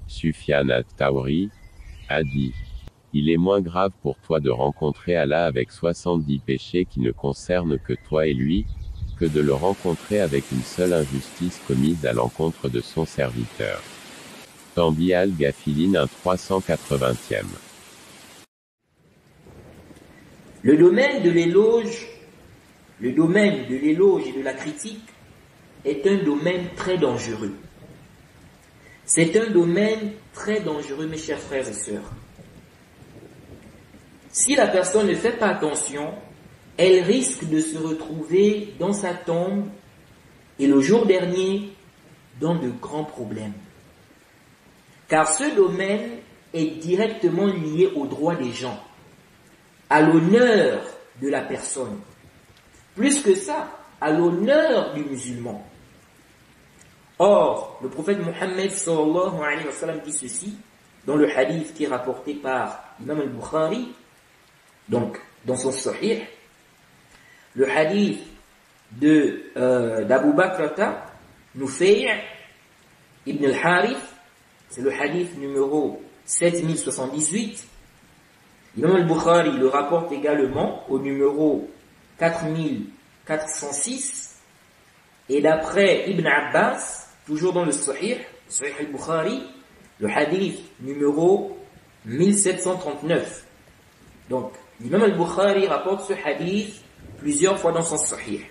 Sufyan at-Tawri, a dit: il est moins grave pour toi de rencontrer Allah avec 70 péchés qui ne concernent que toi et lui, que de le rencontrer avec une seule injustice commise à l'encontre de son serviteur. Tambi al-Ghafilin 380e. Le domaine de l'éloge et de la critique est un domaine très dangereux. C'est un domaine très dangereux, mes chers frères et sœurs. Si la personne ne fait pas attention, elle risque de se retrouver dans sa tombe et le jour dernier dans de grands problèmes. Car ce domaine est directement lié aux droits des gens, à l'honneur de la personne. Plus que ça, à l'honneur du musulman. Or, le prophète Mohammed sallallahu alayhi wa sallam dit ceci, dans le hadith qui est rapporté par Imam al-Bukhari, donc dans son Sahih, le hadith d'Abu Bakrata, Nufay' ibn al-Harith, c'est le hadith numéro 7078. Imam al-Bukhari le rapporte également au numéro 4406. Et d'après Ibn Abbas, toujours dans le Sahih al-Bukhari, le hadith numéro 1739. Donc, l'imam al-Bukhari rapporte ce hadith plusieurs fois dans son Sahih.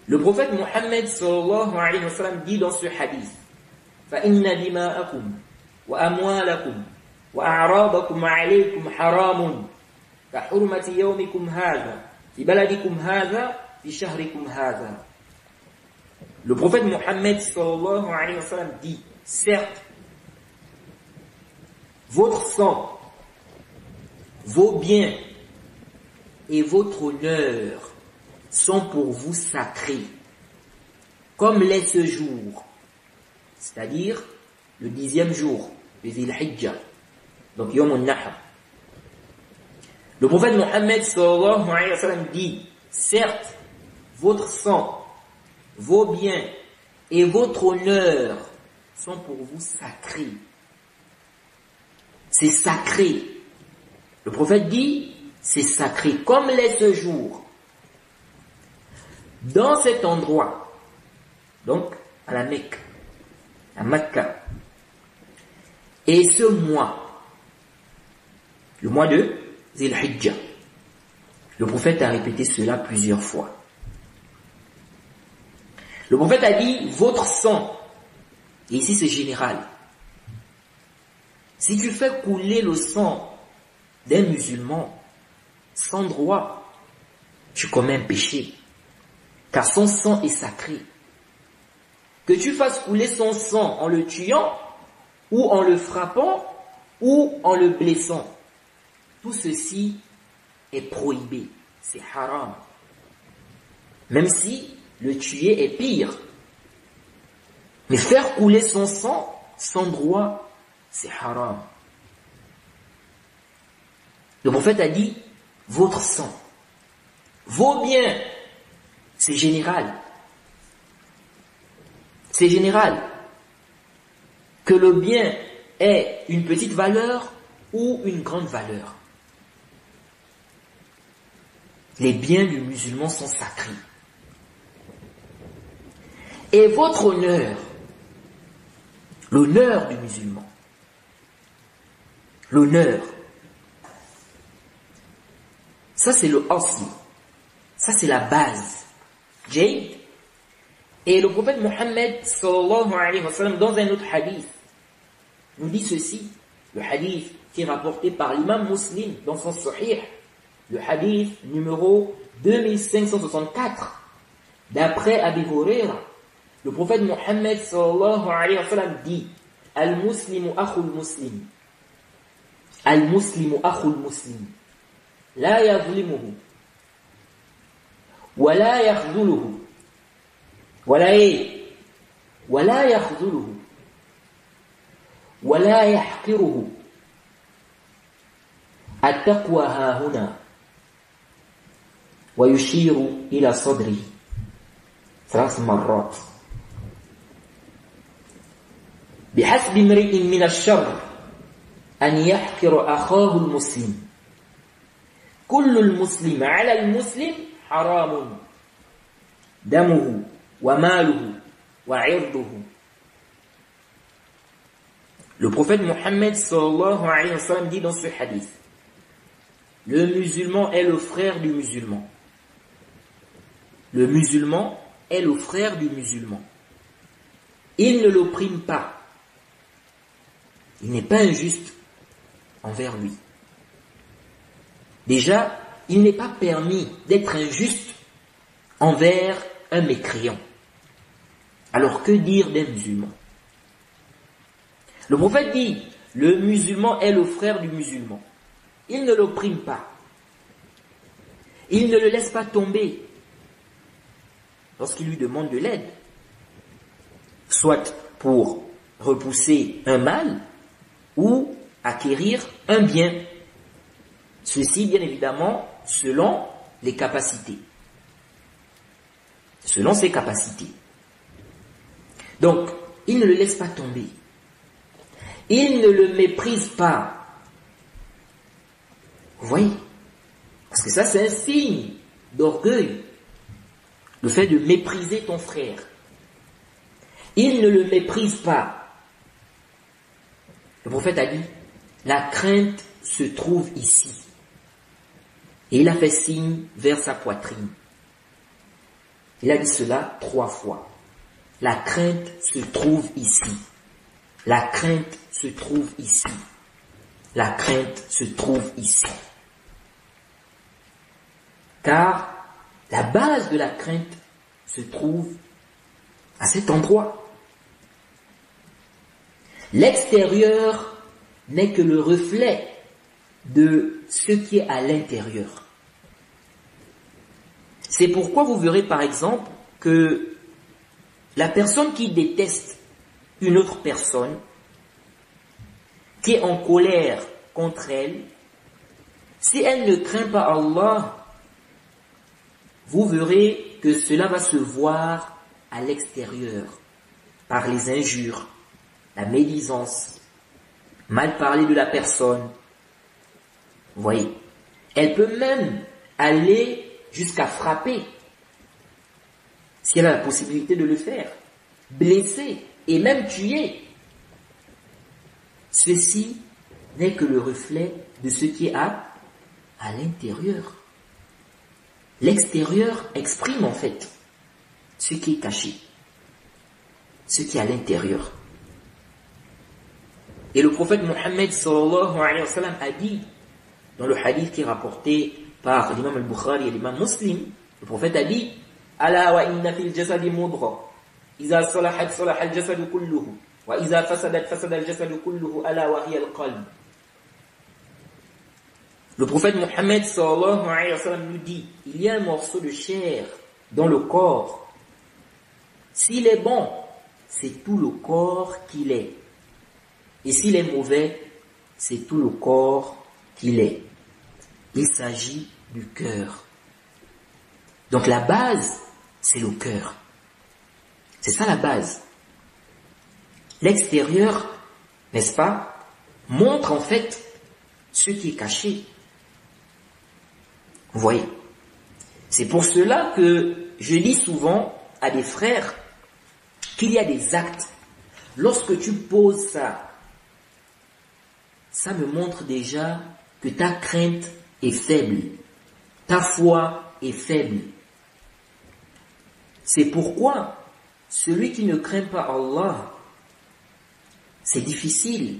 Le prophète Mohammed sallallahu alayhi wa sallam dit dans ce hadith: فَإِنَّ دِمَاءَكُمْ وَأَمْوَالَكُمْ وَأَعْرَاضَكُمْ عَلَيْكُمْ حَرَامٌ كَحُرْمَةِ يَوْمِكُمْ هَذَا فِي بَلَدِكُمْ هَذَا فِي شَهْرِكُمْ هَذَا. Le prophète Mohammed sallallahu alayhi wa sallam dit: certes, votre sang, vos biens et votre honneur sont pour vous sacrés, comme l'est ce jour, c'est-à-dire le 10e jour de Dhil Hijjah, donc Yom al-Nahr. Le prophète Mohammed sallallahu alayhi wa sallam dit: certes, votre sang, vos biens et votre honneur sont pour vous sacrés. C'est sacré. Le prophète dit: c'est sacré, comme l'est ce jour. Dans cet endroit, donc à la Mecque, à Mecca, et ce mois, le mois de Dhil Hijjah, le prophète a répété cela plusieurs fois. Le prophète a dit: votre sang, et ici c'est général. Si tu fais couler le sang d'un musulman sans droit, tu commets un péché, car son sang est sacré. Que tu fasses couler son sang en le tuant, ou en le frappant, ou en le blessant, tout ceci est prohibé, c'est haram. Même si le tuer est pire. Mais faire couler son sang sans droit, c'est haram. Le prophète a dit: votre sang, vos biens, c'est général. C'est général. Que le bien ait une petite valeur ou une grande valeur. Les biens du musulman sont sacrés. Et votre honneur, l'honneur du musulman, l'honneur, ça c'est le asli, ça c'est la base. Jade. Et le prophète Mohammed sallallahu alayhi wa sallam, dans un autre hadith, nous dit ceci, le hadith qui est rapporté par l'imam Muslim dans son Sahih, le hadith numéro 2564, d'après Abi Huraira, le prophète Mohammed sallallahu alayhi wa sallam dit: Al-Muslimu akhul muslim, Al-Muslimu akhul muslim, la yazlimuhu, wa la yakhdhuluhu, ولا يخذله ولا يحقره التقوى ها هنا ويشير إلى صدره 3 مرات بحسب امرئ من الشر أن يحقر أخاه المسلم كل المسلم على المسلم حرام دمه وماله وعرضه. Le prophète Mohammed sallallahu alayhi wa sallam dit dans ce hadith: le musulman est le frère du musulman. Le musulman est le frère du musulman. Il ne l'opprime pas. Il n'est pas injuste envers lui. Déjà, il n'est pas permis d'être injuste envers un mécréant. Alors que dire des musulmans? Le prophète dit, le musulman est le frère du musulman. Il ne l'opprime pas. Il ne le laisse pas tomber lorsqu'il lui demande de l'aide, soit pour repousser un mal ou acquérir un bien. Ceci, bien évidemment, selon les capacités. Selon ses capacités. Donc, il ne le laisse pas tomber. Il ne le méprise pas. Vous voyez? Parce que ça, c'est un signe d'orgueil. Le fait de mépriser ton frère. Il ne le méprise pas. Le prophète a dit, la crainte se trouve ici. Et il a fait signe vers sa poitrine. Il a dit cela 3 fois. La crainte se trouve ici. La crainte se trouve ici. La crainte se trouve ici. Car la base de la crainte se trouve à cet endroit. L'extérieur n'est que le reflet de ce qui est à l'intérieur. C'est pourquoi vous verrez par exemple que la personne qui déteste une autre personne, qui est en colère contre elle, si elle ne craint pas Allah, vous verrez que cela va se voir à l'extérieur, par les injures, la médisance, mal parler de la personne. Vous voyez, elle peut même aller jusqu'à frapper, si elle a la possibilité de le faire, blesser et même tuer. Ceci n'est que le reflet de ce qui est à l'intérieur. L'extérieur exprime en fait ce qui est caché, ce qui est à l'intérieur. Et le prophète Mohammed sallallahu alayhi wa sallam a dit, dans le hadith qui est rapporté par l'imam al-Bukhari et l'imam Muslim, le prophète a dit, ala wa inna fil jasadi mudghah, iza salahat salaha al-jasadu kulluhu, wa iza fasadat fasada al-jasadu kulluhu, ala wa hiya al-qalb. Le prophète Mohammed sallallahu alayhi wa sallam nous dit, il y a un morceau de chair dans le corps. S'il est bon, c'est tout le corps qu'il est. Et s'il est mauvais, c'est tout le corps qu'il est. Il s'agit du cœur. Donc la base, c'est le cœur. C'est ça la base. L'extérieur, n'est-ce pas, montre en fait ce qui est caché. Vous voyez. C'est pour cela que je dis souvent à des frères qu'il y a des actes. Lorsque tu poses ça, ça me montre déjà que ta crainte est faible. Ta foi est faible. C'est pourquoi celui qui ne craint pas Allah, c'est difficile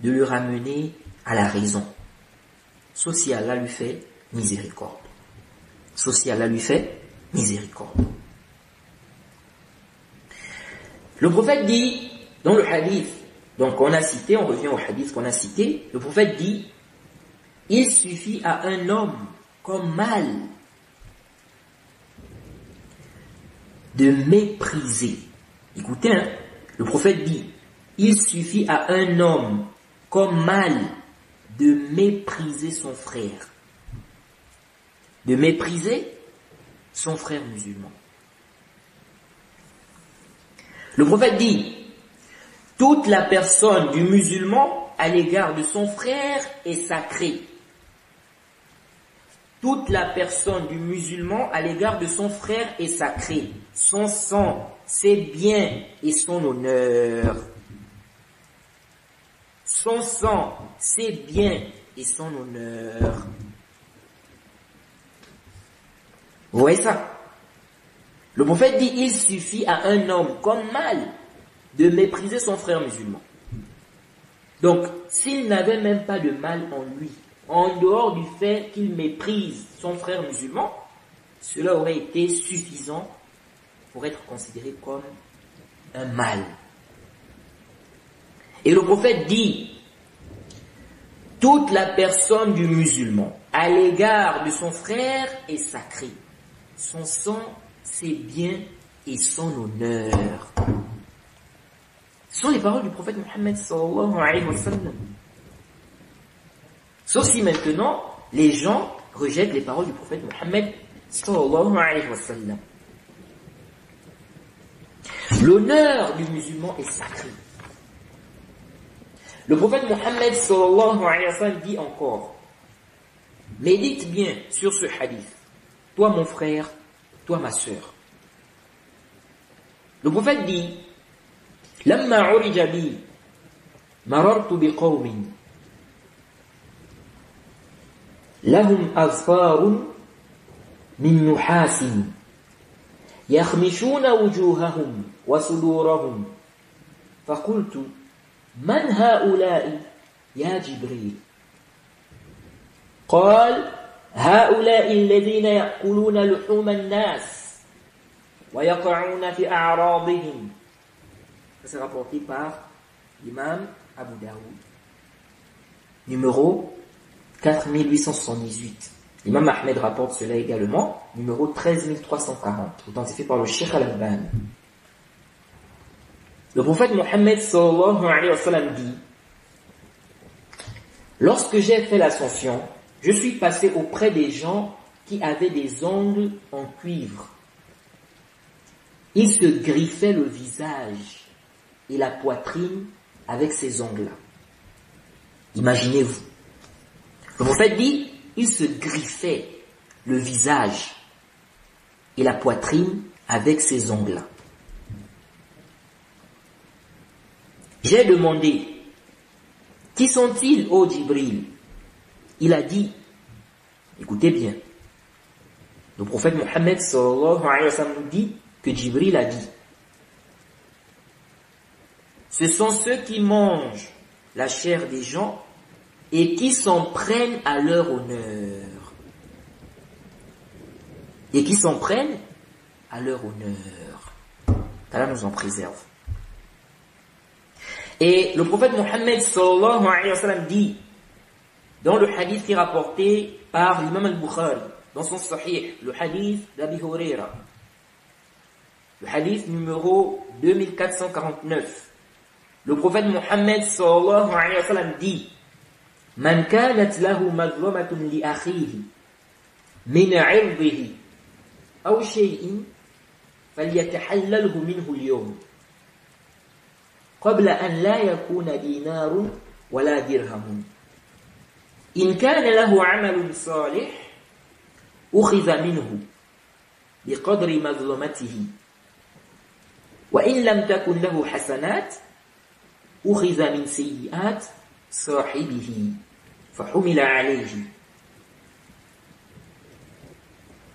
de le ramener à la raison. Sauf si Allah lui fait miséricorde. Sauf si Allah lui fait miséricorde. Le prophète dit, dans le hadith, donc on a cité, on revient au hadith qu'on a cité, le prophète dit, il suffit à un homme comme mal de mépriser. Écoutez, hein, le prophète dit, il suffit à un homme comme mal de mépriser son frère. De mépriser son frère musulman. Le prophète dit, toute la personne du musulman à l'égard de son frère est sacrée. Toute la personne du musulman à l'égard de son frère est sacrée. Son sang, ses biens et son honneur. Son sang, ses biens et son honneur. Vous voyez ça? Le prophète dit, il suffit à un homme comme mal de mépriser son frère musulman. Donc, s'il n'avait même pas de mal en lui, en dehors du fait qu'il méprise son frère musulman, cela aurait été suffisant pour être considéré comme un mal. Et le prophète dit, toute la personne du musulman à l'égard de son frère est sacrée. Son sang, ses biens et son honneur. Ce sont les paroles du prophète Mohammed sallallahu alayhi wa sallam. Sauf si maintenant, les gens rejettent les paroles du prophète Mohammed sallallahu alayhi wa sallam. L'honneur du musulman est sacré. Le prophète Mohammed sallallahu alayhi wa sallam dit encore, médite bien sur ce hadith. Toi mon frère, toi ma sœur. Le prophète dit, لما عرج بي مررت بقوم لهم أظفار من نحاس يخمشون وجوههم وصدورهم فقلت من هؤلاء يا جبريل قال هؤلاء الذين يأكلون لحوم الناس ويقعون في أعراضهم. C'est rapporté par l'imam Abu Daoud. Numéro 4878. L'imam Ahmed rapporte cela également. Numéro 13340. Authentifié par le Cheikh Al-Albani. Le prophète Mohammed sallallahu alayhi wa sallam dit, lorsque j'ai fait l'ascension, je suis passé auprès des gens qui avaient des ongles en cuivre. Ils se griffaient le visage et la poitrine avec ces ongles-là. Imaginez-vous. Le prophète dit, il se griffait le visage et la poitrine avec ces ongles-là. J'ai demandé, qui sont-ils, ô Djibril? Il a dit, écoutez bien, le prophète Mohammed sallallahu alayhi wa sallam nous dit que Djibril a dit, ce sont ceux qui mangent la chair des gens et qui s'en prennent à leur honneur. Et qui s'en prennent à leur honneur. Allah nous en préserve. Et le prophète Mohammed sallallahu alayhi wa sallam dit, dans le hadith qui est rapporté par l'imam al-Bukhari, dans son sahih, le hadith d'Abi Huraira, le hadith numéro 2449, le prophète Mohammed sallallahu alayhi wa sallam dit, Man kanat lahu mazlamatun li akhihi min 'irdihi aw shay'in falyatahallalhu minhu al-yawm qabla an la yakuna dinarun wala dirhamun in kana lahu 'amalun salih ukhidha minhu biqadri mazlamatihi wa in lam takun lahu hasanat أخذ من سيئات صاحبه فحمل عليه.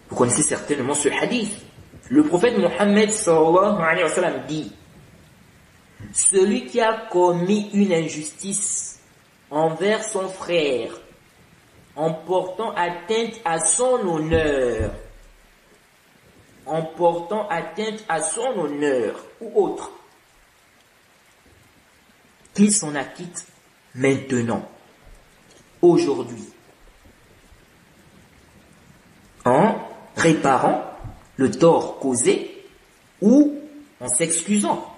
Vous connaissez certainement ce hadith. Le prophète Mohammed sallallahu alayhi wa sallam dit, celui qui a commis une injustice envers son frère en portant atteinte à son honneur, ou autre, qu'il s'en acquitte maintenant, aujourd'hui, en réparant le tort causé ou en s'excusant,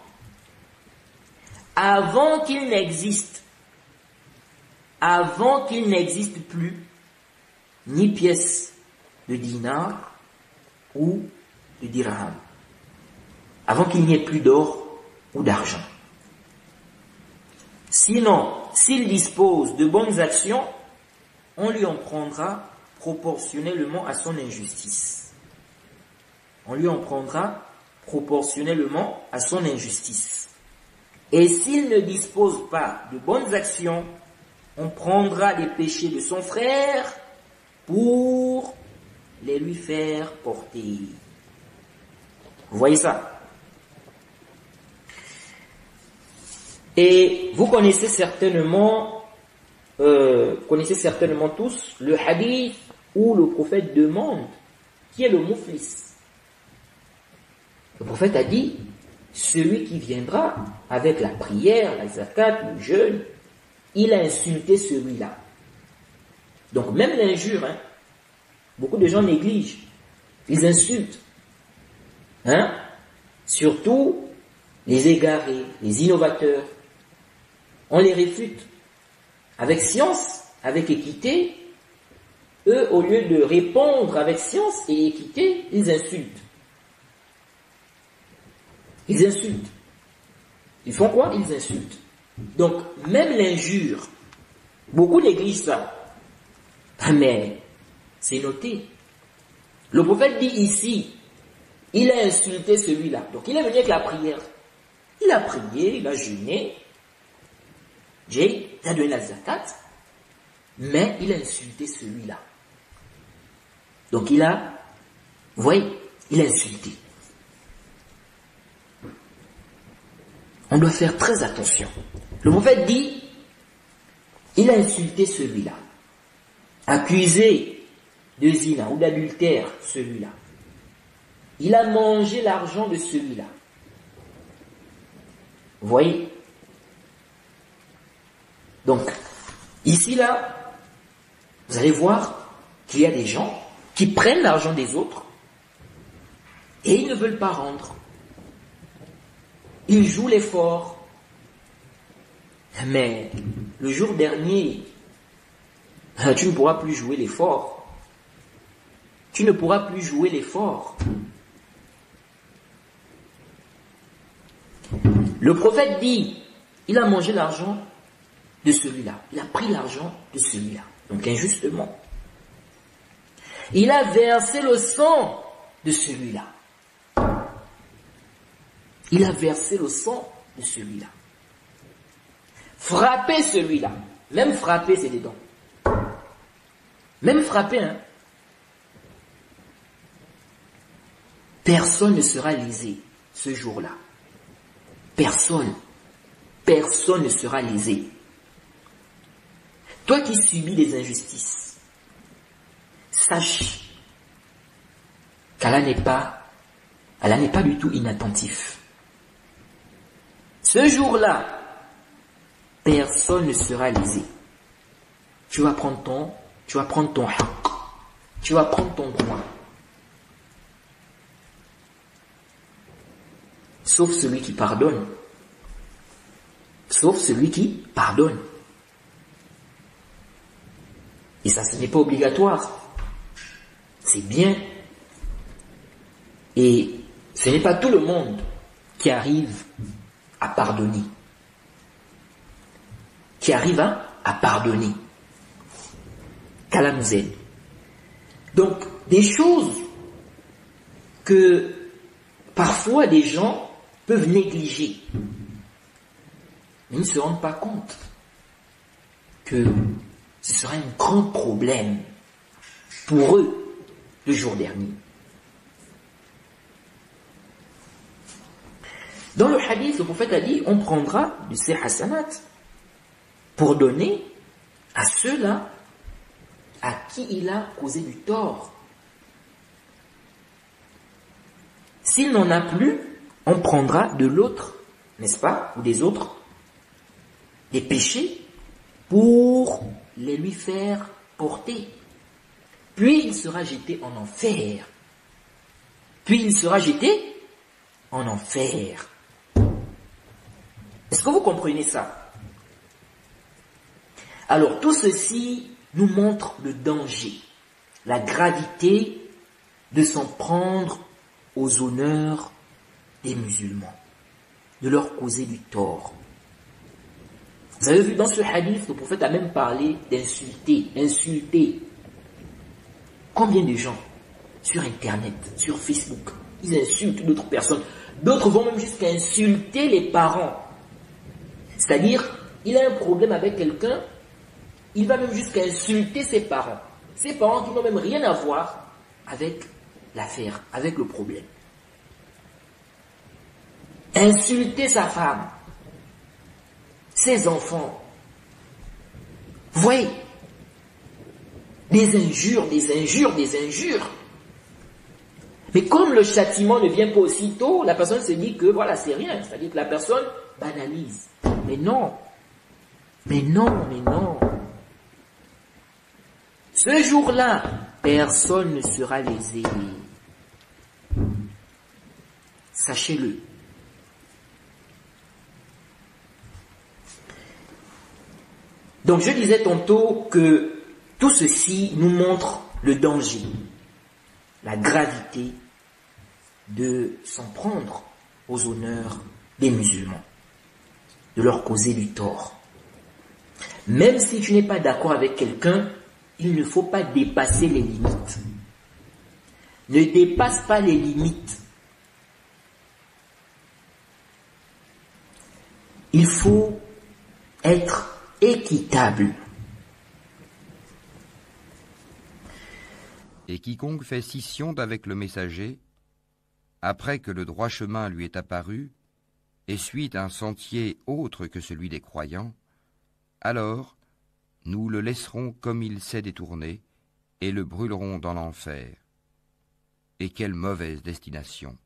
avant qu'il n'existe plus ni pièce de dinar ou de dirham, avant qu'il n'y ait plus d'or ou d'argent. Sinon, s'il dispose de bonnes actions, on lui en prendra proportionnellement à son injustice. On lui en prendra proportionnellement à son injustice. Et s'il ne dispose pas de bonnes actions, on prendra les péchés de son frère pour les lui faire porter. Vous voyez ça? Et vous connaissez certainement tous le hadith où le prophète demande qui est le muflis. Le prophète a dit, celui qui viendra avec la prière, la zakat, le jeûne, il a insulté celui-là. Donc même l'injure, beaucoup de gens négligent, ils insultent. Surtout les égarés, les innovateurs. On les réfute avec science, avec équité. Eux, au lieu de répondre avec science et équité, ils insultent. Ils insultent. Ils font quoi? Ils insultent. Donc, même l'injure, beaucoup négligent ça. Mais, c'est noté. Le prophète dit ici, il a insulté celui-là. Donc, il est venu avec la prière. Il a prié, il a jeûné. Il a donné la zakat. Mais, il a insulté celui-là. Donc, vous voyez, il a insulté. On doit faire très attention. Le prophète dit, il a insulté celui-là. Accusé de zina ou d'adultère, celui-là. Il a mangé l'argent de celui-là. Vous voyez? Donc, ici, là, vous allez voir qu'il y a des gens qui prennent l'argent des autres et ils ne veulent pas rendre. Ils jouent les forts. Mais le jour dernier, tu ne pourras plus jouer les forts. Tu ne pourras plus jouer les forts. Le prophète dit, il a mangé l'argent de celui-là. Il a pris l'argent de celui-là. Donc injustement. Il a versé le sang de celui-là. Il a versé le sang de celui-là. Frapper celui-là. Même frapper, c'est des dents. Même frapper, Personne ne sera lésé ce jour-là. Personne. Personne ne sera lésé. Toi qui subis les injustices, sache qu'Allah n'est pas du tout inattentif. Ce jour-là, personne ne sera lésé. Tu vas prendre ton haq. Tu vas prendre ton droit. Sauf celui qui pardonne. Sauf celui qui pardonne. Et ça, ce n'est pas obligatoire. C'est bien. Et ce n'est pas tout le monde qui arrive à pardonner. Qui arrive à pardonner. Qu'Allah nous aide. Donc, des choses que parfois des gens peuvent négliger. Mais ils ne se rendent pas compte que ce sera un grand problème pour eux le jour dernier. Dans le hadith, le prophète a dit, on prendra de ces hasanat pour donner à ceux-là à qui il a causé du tort. S'il n'en a plus, on prendra de l'autre, n'est-ce pas, ou des autres, des péchés pour les lui faire porter. Puis il sera jeté en enfer. Puis il sera jeté en enfer. Est-ce que vous comprenez ça? Alors tout ceci nous montre le danger, la gravité de s'en prendre aux honneurs des musulmans, de leur causer du tort. Vous avez vu dans ce hadith, le prophète a même parlé d'insulter, insulter. Combien de gens sur Internet, sur Facebook, ils insultent d'autres personnes. D'autres vont même jusqu'à insulter les parents. C'est-à-dire, il a un problème avec quelqu'un, il va même jusqu'à insulter ses parents. Ses parents qui n'ont même rien à voir avec l'affaire, avec le problème. Insulter sa femme, ses enfants. Vous voyez, des injures, des injures, des injures. Mais comme le châtiment ne vient pas aussitôt, la personne se dit que voilà, c'est rien. C'est-à-dire que la personne banalise. Mais non. Mais non, mais non. Ce jour-là, personne ne sera lésé. Sachez-le. Donc je disais tantôt que tout ceci nous montre le danger, la gravité de s'en prendre aux honneurs des musulmans, de leur causer du tort. Même si tu n'es pas d'accord avec quelqu'un, il ne faut pas dépasser les limites. Ne dépasse pas les limites. Il faut être équitable. Et quiconque fait scission d'avec le messager, après que le droit chemin lui est apparu, et suit un sentier autre que celui des croyants, alors nous le laisserons comme il s'est détourné, et le brûlerons dans l'enfer. Et quelle mauvaise destination!